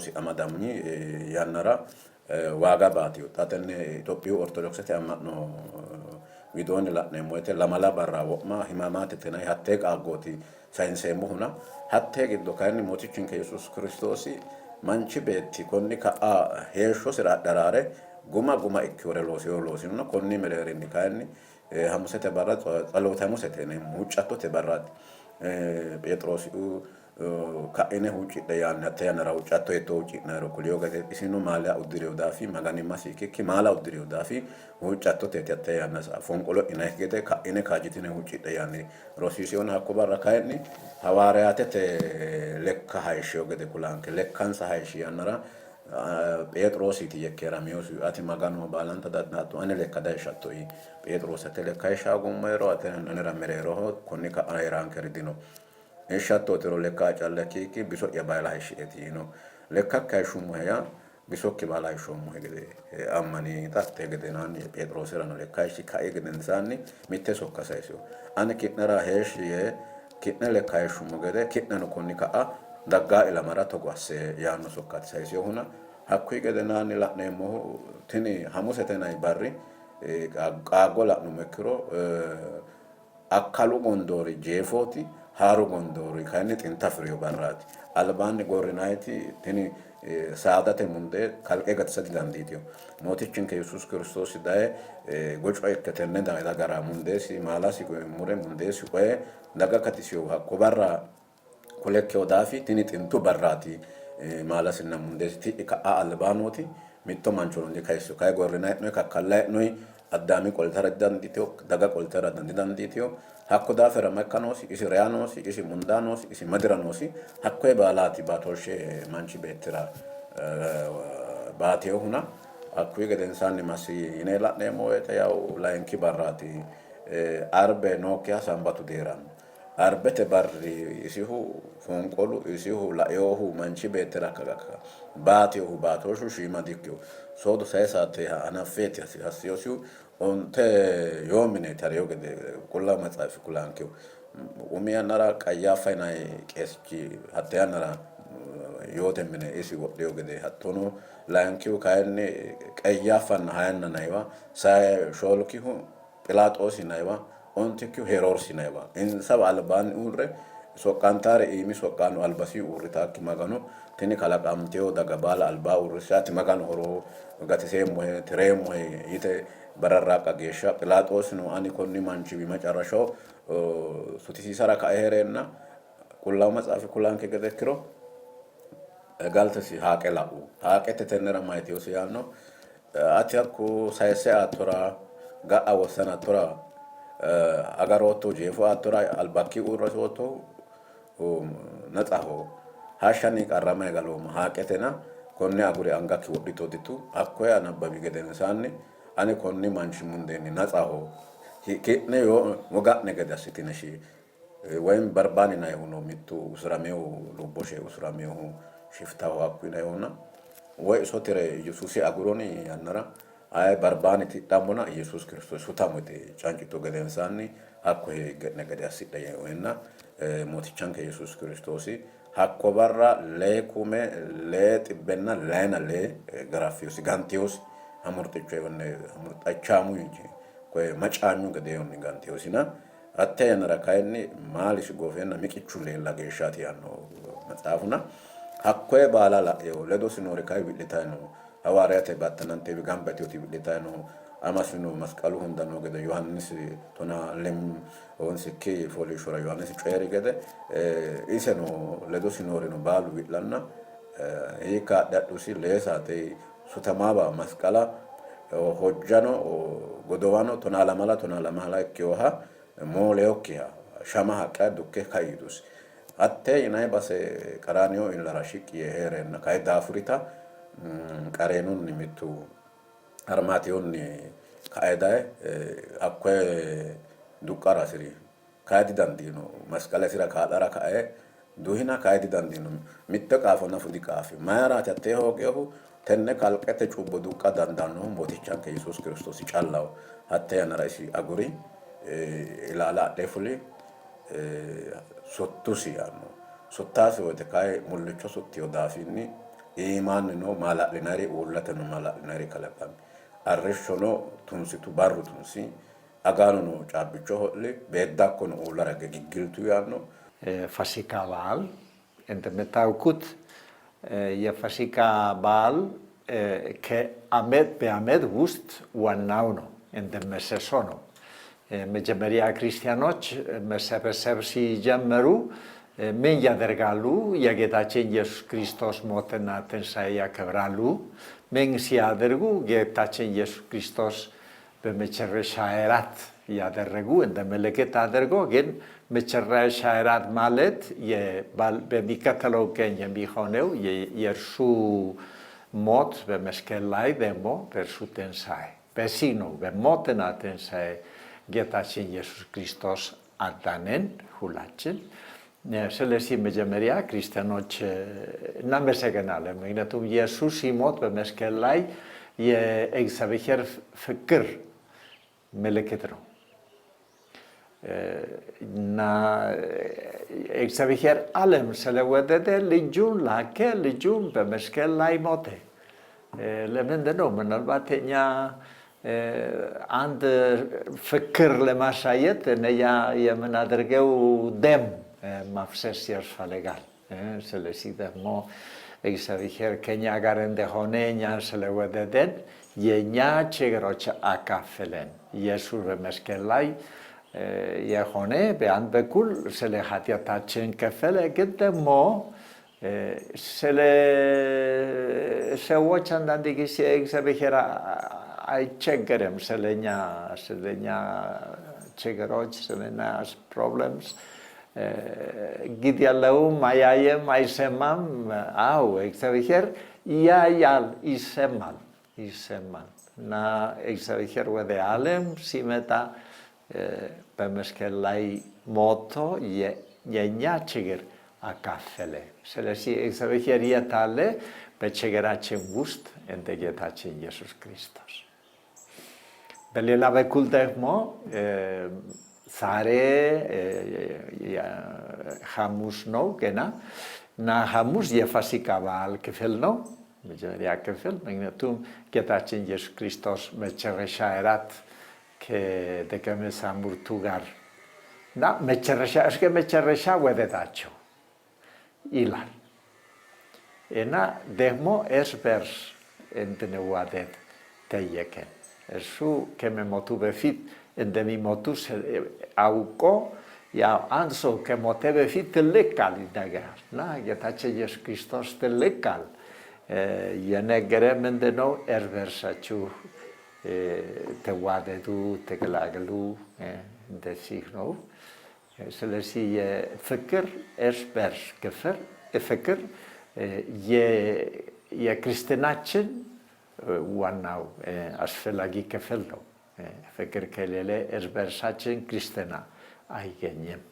Phexrosi amadamni yannara waaga baatiyo xatenne Itophiyu Ortodoksete amma'no widoonni la'neemmo woyte lamala barra wo'ma himaamaatete yinayi hattee qaaggooti sayinseemmohuna hattee giddo kayinni mootichinke Yesuus Kiristoosi manchi beetti konni ka'a heeshshosira adharaare guma ikkiwore loosino konni mereerinni kayinni hamusete barra tsaloota hamusete yineemmo huuccattote barraati Phexrosi ka'ine huuccidhe yaanni hatte yannara huuccatto hittoo huucci'nayiro kuliyo gede isino maala uddiriyo daafi maganimasi ikkikki maala uddiriyo daafi huuccattoteeti hatte yanna fonqolo inayi gede ka'ine kaajitine huuccidhe yaanni rosiisiyona hakko barra kayinni hawaariyaatete lekka hayishshiyo gede kulaanke lekkansa hayishshi yannara Phexrositi yekkeeramiyoosi ati magano baalanta dadnaatto ane lekka dayishshatto'i Phexrosete lekka hayishshaagummero ate anera mereeroho konni ka'a heeraanke ridino Eshattootero lekka calla kiiki biso'ya baala hayishshi'eeti yino lekkakka hayishshummohe yaa bisokki baala hayishshoommohe gede ammani xatte gede naanni Phexrosirano lekka hayishshi ka'i gedensaanni mitte sokka sayisiyo ane ki'nera heeshshi yee ki'ne lekka hayishshummo gede ki'neno konni ka'a daggaa ilamara togo asse yaanno sokkaati sayisiyohuna hakkuyi gede naanni la'neemmohu tini hamusete yinayi barri qaaggo la'nummo ikkiro akkalu gondoori jeefooti haaru gondoori kayinni xinta afiriyo barraati albaanni gorrinayti tini saadate munde kalqe gatisa didandiitiyo mootichinke Yesuus Kiristoosi daye goco ikke tenne dagara mundeesi maalasi mure mundeesi qoye daga katisiyo hakko barra kulekkeyo daafi tini xintu barraati maalasinna mundeesi ti'i ka'a albaanooti mitto manchoonni kayisiyo kayi gorrinayi'noyi kakkallayi'noyi addaami qoltara didandiitiyo daga qoltara didandiitiyo hakko daafira makka noosi isi reya noosi isi mundaa noosi isi madira noosi hakkoye baalaati baatooshshe manchi beettira baateyohuna hakkuyi gedensaanni massi yine la'neemmo woyte yawu layinki barraati arbe nookkiha sambatu deeranno arbete barri isihu fonqolu isihu laeyohu manchi beettira kagaka baateyohu baatooshshu shiima dikkiyo soodo sayi saate anaffeeti hassiyosihu onte yoomine tariyo gede qulla maxaafi kulaankiyo umi yannara qayyaafa yinayi qeesichi hatte yannara yoote mine isi wodhiyo gede hattono layinkihu kayinni qayyaafanna hayanna nayiwa sayi shoolkihu Philaaxoosi nayiwa ontikkihu Heroorsi nayiwa insawa albaanni uurre soqqantaare iimi soqqaano albasii uurritaakki magano tini kalaqamteyo daga baala albaa uurrisiati magano horo gatiseemmohe tireemmohe yite bararraaqa geeshsha Philaaxoosino ani konni manchiwi macarrashaho sutisiisara kae heereenna qullawu maxaafi kulaanke gede ikkiro galtesi haaqe la'u haaqete tennera mayiteyosi yaanno ati hakku sayisse aattora ga'a wossana attora agarootto jeefo aattora albakki uurrasootto naxaho hashshani qarrama galooma haaqetena konne agure angakki wodhito ditu hakkoye anabbawi gedensaanni ani konni manchi mundeenni naxaho ki'ne yoo woga'ne gede assitine shi woyim barbaani nayihuno mittu usuramehu lubboshe usuramehu shiftaho hakkuyi nayihuna woy isotire Yesuusi aguroni yannara ay barbaani tidhammona Yesuus Kiristoos sutamote cancito gedensaanni hakkoye ge'ne gede assidhe yeewenna mootichanke Yesuus Kiristoosi hakko barra lee kume lee xibbenna layina lee garaffiyoosi gantiyoosi hamurxicho yonne hamurxachaamu yinchi koye macaanyu gede yonni gantiyoosina hatte yannara kayinni maalisi goofenna miqichu leella geeshshaati yaanno maxaafuna hakkoye baala la'eyo ledosi noori kayi wi'litayi no hawaariyate battananteewi gamba yiteyoti wi'litayi no amasino masqalu hunda noo gede Yohannisi tona lem onsikki fooliishshora Yohannisi coyiri gede iseno ledosi noorino baalu wi'lanna hiikka adhadhusi lee saate sutamaaba masqala hojjano godowano tona lamala ikkiyoha mooleyokkiha shama haqqa dukke kayidusi hatte yinayi base qaraaniyo illara shiqqi yee heereenna kayi daafurita qareenunni mittu armaatiyonni kae daye hakkoye duqqara siri kayi didandiino masqalesira kaadhara kae duhina kayi didandiino mitte qaafo nafu diqaafi mayiraati hattee hoogeehu tenne kalqete cubbo duqqa dandaannohu mootichanke Yesuus Kiristoosi callaho hatte yannara isi aguri ilaala adhe fuli sottusi yaanno sottaasi woyte kayi mullicho sottiyo daafinni iman no mala'linari ullate no mala'linari kalaqami arrisho no tunsitu barru tunsi agano no cabbicho ho'li beeddakko no ullara gigiltu yanno ፋሲካ በዓል እንደምታውቁት የፋሲካ በዓል ከዓመት በዓመት ውስጥ ዋናው ነው፣ እንደመሰሶ ነው። መጀመሪያ ክርስቲያኖች መሰብሰብ ሲጀምሩ ምን ያደርጋሉ? የጌታችን ኢየሱስ ክርስቶስ ሞትና ትንሣኤ ያከብራሉ። ምን ሲያደርጉ? ጌታችን ኢየሱስ ክርስቶስ በመጨረሻ እራት ያደረጉ እንደ ምልክት አድርጎ ግን መጨረሻ እራት ማለት በሚከተለው ቀን የሚሆነው የእርሱ ሞት በመስቀል ላይ ደግሞ በእርሱ ትንሣኤ በዚህ ነው። በሞትና ትንሣኤ ጌታችን ኢየሱስ ክርስቶስ አዳነን ሁላችን። ስለዚህ መጀመሪያ ክርስቲያኖች እናመሰግናለን። ምክንያቱም ኢየሱስ ሲሞት በመስቀል ላይ የእግዚአብሔር ፍቅር ምልክት ነው እና እግዚአብሔር ዓለም ስለወደደ ልጁን ላከ። ልጁን በመስቀል ላይ ሞተ። ለምንድን ነው? ምናልባት እኛ አንድ ፍቅር ለማሳየት እነያ የምናደርገው ደም ማፍሰስ ያስፈልጋል። ስለዚህ ደግሞ እግዚአብሔር ከኛ ጋር እንደሆነ እኛን ስለወደደን የእኛ ችግሮች አካፈለን። ኢየሱስ በመስቀል ላይ የሆነ በአንድ በኩል ስለ ኃጢአታችን ከፈለ፣ ግን ደግሞ ስለ ሰዎች አንዳንድ ጊዜ እግዚአብሔር አይቸገርም። ስለኛ ችግሮች፣ ስለኛ ፕሮብለምስ ግድ ያለውም አያየም፣ አይሰማም። አዎ እግዚአብሔር ያያል፣ ይሰማል እና እግዚአብሔር ወደ ዓለም ሲመጣ በመስቀል ላይ ሞቶ የእኛ ችግር አካፈለ። ስለዚህ እግዚአብሔር የት አለ? በችግራችን ውስጥ እንደ ጌታችን ኢየሱስ ክርስቶስ። በሌላ በኩል ደግሞ ዛሬ ሐሙስ ነው ገና እና ሐሙስ የፋሲካ በዓል ክፍል ነው፣ መጀመሪያ ክፍል። ምክንያቱም ጌታችን ኢየሱስ ክርስቶስ መጨረሻ እራት ከደቀ መዛሙርቱ ጋር እና እስከ መጨረሻ ወደዳቸው ይላል እና ደግሞ እርስ በርስ እንድንዋደድ ጠየቀን። እርሱ ከመሞቱ በፊት እንደሚሞቱ አውቆ ያው አንድ ሰው ከሞተ በፊት ትልቅ ቃል ይናገራል እና ጌታችን ኢየሱስ ክርስቶስ ትልቅ ቃል የነገረ ምንድን ነው? እርስ በርሳችሁ ተዋደዱ፣ ተገላገሉ። እንደዚህ ነው። ስለዚህ የፍቅር እርስ በርስ ፍቅር የክርስትናችን ዋናው አስፈላጊ ክፍል ነው። ፍቅር ከሌለ እርስ በርሳችን ክርስትና አይገኝም።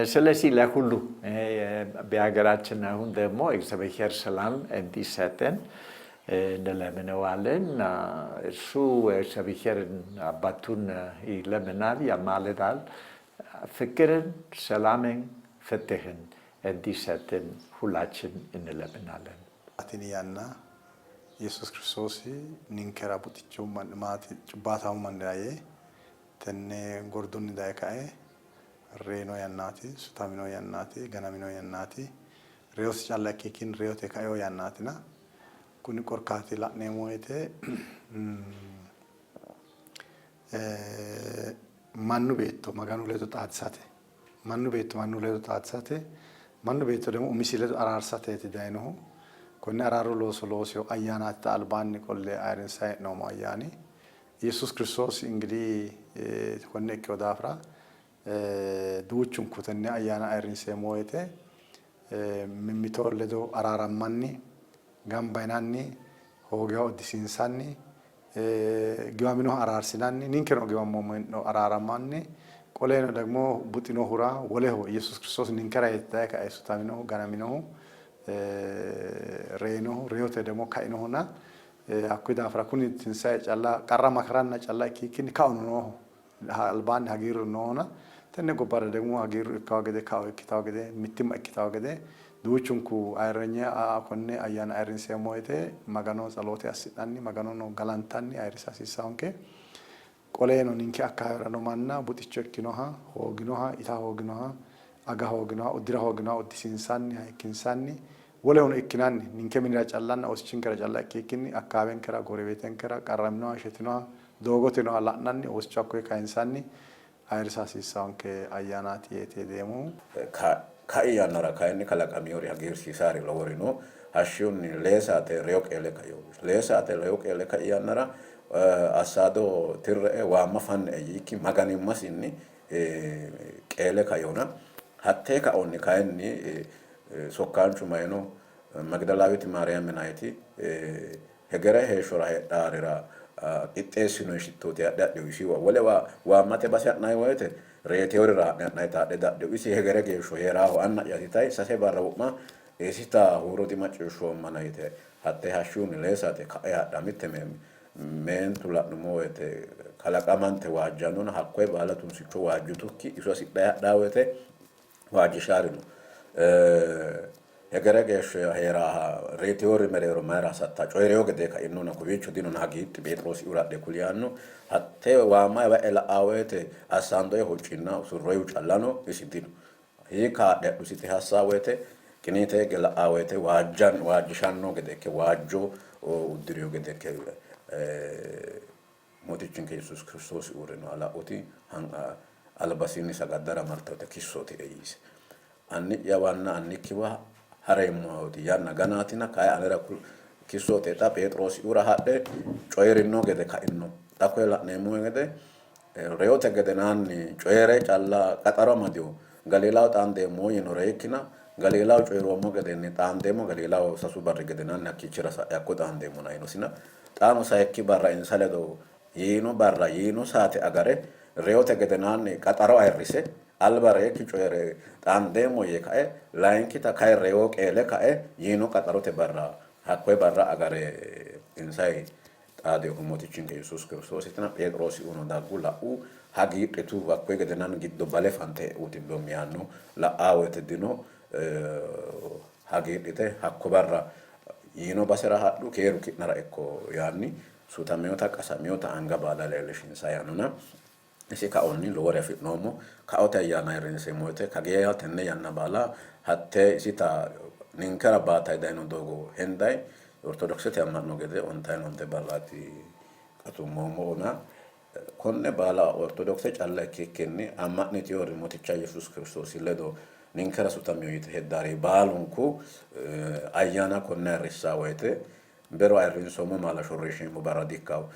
ስለዚህ ለሁሉ በሀገራችን አሁን ደግሞ እግዚአብሔር ሰላም እንዲሰጠን እንለምነዋለን። እሱ እግዚአብሔርን አባቱን ይለምናል፣ ያማልዳል። ፍቅርን፣ ሰላምን፣ ፍትህን እንዲሰጠን ሁላችን እንለምናለን። አትንያና ኢየሱስ ክርስቶስ ኒንከራ ቡጥቾ ማት ጭባታው መንዳዬ ተነ ጎርዶን ዳይካኤ ሬኖ ያናቲ ሱታሚኖ ያናቲ ገናሚኖ ያናቲ ሬውስ ጫላኬኪን ሬውቴ ካዮ ያናቲና ኩኒ ቆርካቲ ላኔሞይቴ ማኑ ቤቶ ማጋኑ ለቶ ጣትሳቴ ማኑ ቤቶ ማኑ ለቶ ጣትሳቴ ማኑ ቤቶ ደግሞ ኡሚሲ ለቶ አራርሳቴ ትዳይኖ ኮነ አራሩ ሎሶ አያናት አልባኒ ቆሌ አይረንሳይ ነው ማያኒ ኢየሱስ ክርስቶስ እንግዲህ ኮነ ከወዳፍራ ዱቹን ኩተነ አያና አይረንሳይ ሞይቴ ሚሚቶለዶ አራራማኒ ጋምባይናኒ ሆጊያው ዲሲንሳኒ ጊዋሚኖ አራርሲናኒ ኒንከኖ ጊዋሞሞ አራራማኒ ቆሌኖ ደግሞ ቡጢኖ ሁራ ወለሆ ኢየሱስ ክርስቶስ ኒንከራ የታካ አይሱታሚኖ ጋናሚኖ ሬኖ ሬዮቴ ደግሞ ካይኖ ሆና አኩዳ ፍራኩኒ ትንሳኤ ጫላ ቀራ ማከራና ጫላ ኪኪን ካውኑ ነው አልባን ሀገር ነው ሆና ተነ ጎባረ ደግሞ ሀገር ካወገደ ካው ኪታወገደ ሚትም ኪታወገደ duuchunku ayirrenya konne ayyaana ayirrinseemmo woyte magano tsalote assidhanni maganono galantanni ayirrisa hasiissaanke qoleeno ninke akkaawirano manna buxicho ikkinoha hooginoha ita hooginoha aga hooginoha uddira hooginoha uddisiinsanni haikkinsanni wolehono ikkinanni ninke minira callanna osichinkera calla ikkikkinni akkaawenkera gorebeetenkera qarraminoha shetinoha doogotinoha la'nanni osicho hakkoye kayinsanni ayirrisa hasiissaanke ayyaanaati yeete deemu kai yannara kayinni kalaqamiyoori hagiirsiisaari loworino hashshunni leesaate reyo qeele kayo leesaate reyo qeele kai yannara assado tirre waamma fanne yikki maganimmasinni qeele kayona hattee kaonni kayinni sokkaanchu mayino magdalaawiti maariyaminayti hegere heeshshora heedhaarira qixxeessino shittooti adhe isiwa wole waammate base ha'nayi woyte reeteyorira ha'nayi taadhe dadhe isi hegere geeshsho heeraaho anna yatitay sase barra wo'ma isita huuroti macciishshoomanayte hattee hashshunni leesate ka'e hadha mitte meentu la'numo woyte kalaqamante waajjannona hakkoye baala tunsicho waajjutukki iso asidhayi hadhaa woyte waajjishaarino hegere geeshsho heeraaha reetiyoori mereero mayra satta coyreyo gede ka'innona kowiicho dinona hagiitti Phexrosi uradhe kuliyaanno hattee waamma ba'e la'aa woyte assaandoye hoccinna usurroyu callano isi dino hiika hadhe adhusite hassaa woyte qiniiteege la'aa woyte waajjishanno gede ikke waajjo uddiriyo gede ikke mootichinke Yesuus Kiristoosi uurrino ala'uti albasinni sagaddara martote kissooti eeyise anni yawanna annikkiwa hareemmooti yanna ganaatina kay anera kissoote xa Phexrosi ura hadhe coyirino gede ka'inno xa koye la'neemmo gede reyote gede naanni coyire calla qaxaro amadiyo Galiilaaho xaandeemmo yinore ikkina Galiilaaho coyiroommo gedenni xaandeemmo Galiilaaho sasu barri gede naanni hakkiichira sa'e hakko xaandeemmo nayinosina xaano sayikki barra insa ledo yiino barra yiino saate agare reyote gede naanni qaxaro ayirrise alba reekki coyire xaandeemmo yee ka'e layinkita kay reyo qeele ka'e yiino qaxarote barra hakkoye barra agare insay xaadeyo mootichinke Yesuus Kiristoositina Phexrosi uno daggu la'u hagiidhitu hakkoye gede naanni giddo bale fante utimbo miyaanno la'aa woyte dino hagiidhite hakko barra yiino basera hadhu keeru ki'nara ikko yaanni sutameyota qasameyota anga baala leellishinsa yaanona isi kaonni lowore afi'noommo kaote ayyaana ayirrinseemmo woyte kageeya tenne yanna baala hattee isita ninkera baatay dayno doogo henday ortodoksete amma'no gede ontayno onte barraati qatummoommo ona konne baala ortodokse calla ikkikkinni amma'nitiyoori mooticha Yesuus Kiristoosi ledo ninkera sutameyo yite heddaari baalunku ayyaana konne ayirrissaa woyte bero ayirrinsoommo maala shorreesheemmo barra dikkawo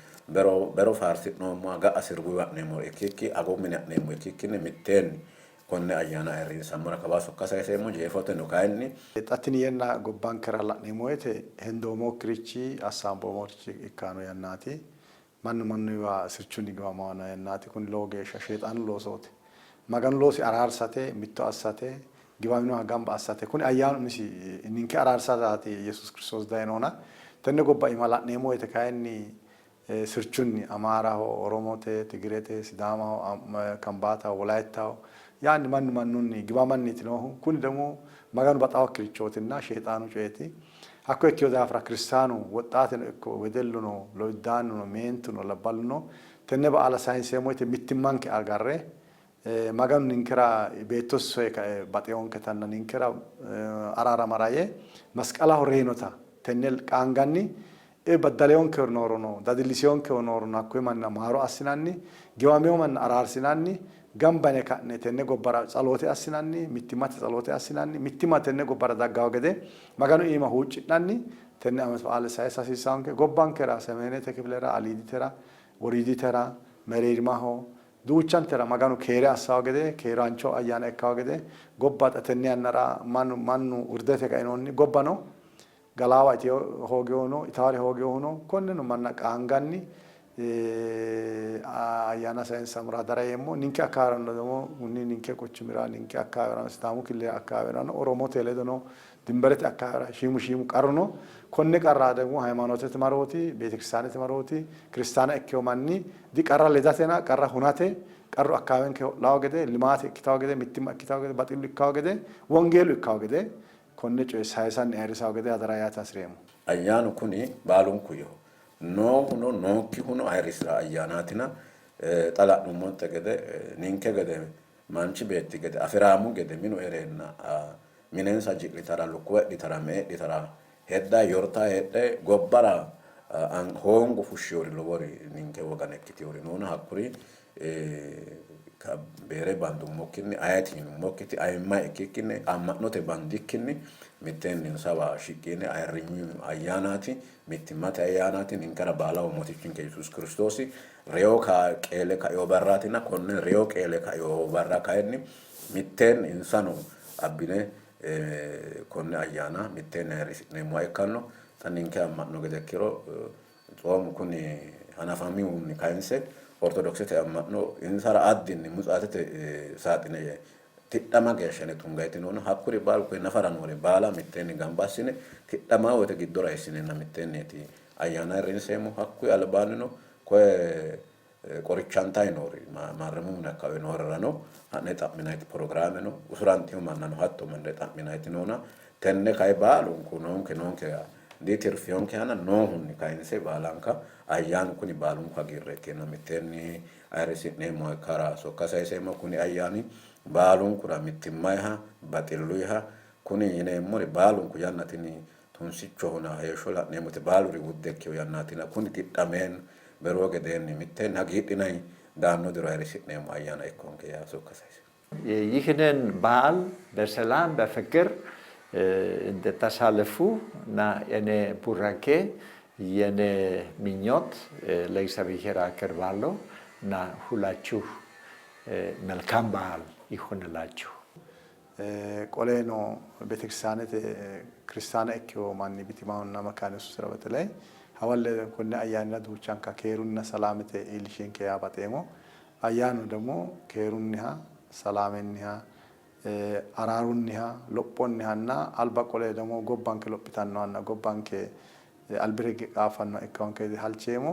bero faarsi'noommo aga asirguyi ha'neemmo ikkikki ago mine ha'neemmo ikkikkinni mitteenni konne ayyaana ayirrinsammora kabaa sokka sayseemmo jeefoteno kayinni xattini yenna gobbankera la'neemmo woyte hendoomokkirichi assaamboomoorichi ikkaano yannaati mannuwa sirchunni giwamaano yannaati kuni lowo geeshsha sheexaanu loosooti maganu loosi araarsate mitto assate giwaminoha gamba assate kuni ayyaanu umisi ninke araarsataati Yesuus Kiristoos daynoona tenne gobba ima la'neemmo woyte kayinni sirchunni Amaaraho Oromote Tigirete Sidaamaho Kambaataho Wolayitaho yaanni mannunni giwamannitinohu kuni ደግሞ maganu baxawo akkirichootinna sheexaanu coyeeti hakko ikkiyo daafira kiristaanu woxxaateno ikko wedelluno loiddaannuno meentuno labballuno tenne ba'ala sayinseemmo woyte mittimmanke agarre maganu ninkera beettosoe kae baxeonke tanna ninkera araaramaraye masqalaho reenota tenne qaanganni baddaleonke noorono dadilliseonke noorono hakkoye manna maaro assinanni giwameyo manna araarsinanni gambane ka'ne tenne gobbara tsalote assinanni mittimmate tsalote assinanni mittimma tenne gobbara daggawo gede maganu iima huuccidhanni tenne amet ba'aale sayisa hasiissaanke gobbankera semeenete kifilera aliiditera woriiditera mereerimaho duuchantera maganu keere assawo gede keeraancho ayyaana ikkawo gede gobba xa tenne yannara mannu urdete kainoonni gobbano galaawa itiyo hoogeyono itaare hoogeyono konneno manna qaanganni ayyaana sayinsamura darayeemmo ninke akkaawirano demo unni ninke quchumira ninke akkaawirano sidaamu kille akkaawirano oromote ledono dimberete akkaawira shiimu qarruno konne qarraa ደግሞ ሃይማኖተት መሮቲ ቤተክርስቲያነት መሮቲ ክርስቲያና እከው ማኒ ዲ ቀራ ለዛተና ቀራ ሁናቴ ቀሩ አካባቢን ከላው ገደ ልማት እክታው ገደ ሚትም እክታው ገደ ባጥሉ እክታው ገደ ወንጌሉ እክታው ገደ konne coye sayisanni ayirrisawo gede adara yaate hasireemmo. Ayyaanu kuni baalunkuyo noohuno nookkihuno ayirrisira ayyaanaatina xa la'nummonte gede ninke gede manchi beetti gede afiraamu gede minu ereenna minensa ji'litara lukkuwa hidhitara mee hidhitara hedda yorta hedhe gobbara hoongu fushshiwori lowori ninke wogana ikkitewori noona hakkuri beere bandummokkinni ayeti yinummokkiti ayimma ikkikkinni amma'note bandikkinni mitteenninsawa shiqqine ayirrinyu ayyaanaati mittimmate ayyaanaati ninkera baalaho mootichinke Yesuus Kiristoosi reyo qeele kaeyo barraatina konne reyo qeele kaeyo barra kayinni mitteen insano abbine konne ayyaana mitteen ayirrisi'neemmoha ikkanno xa ninke amma'no gede ikkiro xoomu kuni hanafamihunni kayinse ortodoksete amma'no insara addinni muxaatete saaxine tidhama geeshshane tungayiti noona hakkuri baalu koye nafara noore baala mitteenni gamba assine tidhama woyte giddora essinenna mitteenneeti ayyaana ayirrinseemmo hakkuyi albaannino koye qorichantayi noori marremummune akkawe noorerano ha'ne xa'minayti programme no usurantihu mannano hatto manne xa'minayti noona tenne kayi baalunku noonke di tirfiyonke hana noohunni kayinse baalanka ayyaanu kuni baalunku hagiirre ikkenna mitteenni ayirrisi'neemmo ikkara sokka sayiseemmo kuni ayyaani baalunkura mittimmayiha baxilluyiha kuni yineemmori baalunku yannatini tunsichohuna heeshsho la'neemmote baaluri wuddekkiyo yannatina kuni tidhameen beroo gedeenni mitteenni hagiidhinayi daanno diro ayirrisi'neemmo ayyaana ikkonke yaa sokka sayise ይህንን በዓል በሰላም በፍቅር እንድታሳልፉ እና የኔ ቡራኬ የኔ ምኞት ለእግዚአብሔር አቀርባለሁ እና ሁላችሁ መልካም በዓል ይሁንላችሁ። ቆሌኖ ቤተክርስቲያነት ክርስቲያና እኪዮ ማኒ ቢቲማውና መካነ ኢየሱስ ስራ በተለይ ሀዋለ ኮነ አያና ዱቻን ከኬሩና ሰላምተ ኢልሽን ከያባጤሞ አያኑ ደግሞ ኬሩንሃ ሰላምንሃ አራሩንሃ ሎጶንሃና አልባ ቆሌ ደግሞ ጎባንከ ሎጲታናና ጎባንከ አልብሬ ቃፋና እካውን ከዚ ሀልቼሞ